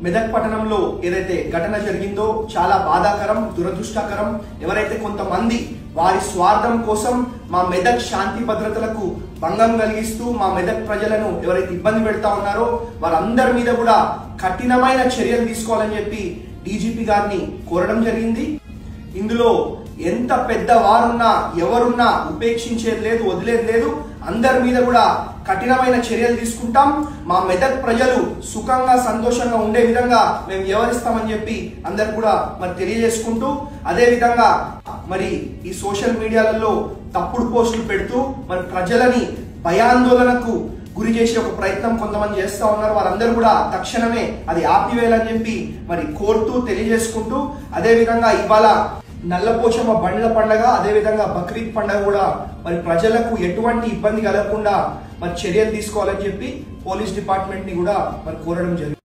మెదక్ పట్టణంలో ఏదైతే ఘటన జరిగిందో చాలా బాధాకరం, దురదృష్టకరం. ఎవరైతే కొంతమంది వారి స్వార్థం కోసం మా మెదక్ శాంతి భద్రతలకు భంగం కలిగిస్తూ మా మెదక్ ప్రజలను ఎవరైతే ఇబ్బంది పెడతా ఉన్నారో వారందరి మీద కూడా కఠినమైన చర్యలు తీసుకోవాలని చెప్పి డీజీపీ గారిని కోరడం జరిగింది. ఇందులో ఎంత పెద్ద వారున్నా ఎవరున్నా ఉపేక్షించేది లేదు, వదిలేది లేదు. అందరి మీద కూడా కఠినమైన చర్యలు తీసుకుంటాం. మా మెదక్ ప్రజలు సుఖంగా సంతోషంగా ఉండే విధంగా మేము వ్యవహరిస్తామని చెప్పి అందరు కూడా మరి తెలియజేసుకుంటూ, అదే విధంగా మరి ఈ సోషల్ మీడియాలలో తప్పుడు పోస్టులు పెడుతూ మరి ప్రజలని భయాందోళనకు గురి చేసే ఒక ప్రయత్నం కొంతమంది చేస్తా ఉన్నారు. వారందరూ కూడా తక్షణమే అది ఆపివేయాలని చెప్పి మరి కోరుతూ తెలియజేసుకుంటూ, అదే విధంగా ఇవాళ నల్లపోచమ్మ బండ్ల పండుగ, అదే విధంగా బక్రీద్ పండుగ కూడా మరి ప్రజలకు ఎటువంటి ఇబ్బంది కలగకుండా మరి చర్యలు తీసుకోవాలని చెప్పి పోలీస్ డిపార్ట్మెంట్ ని కూడా మరి కోరడం జరిగింది.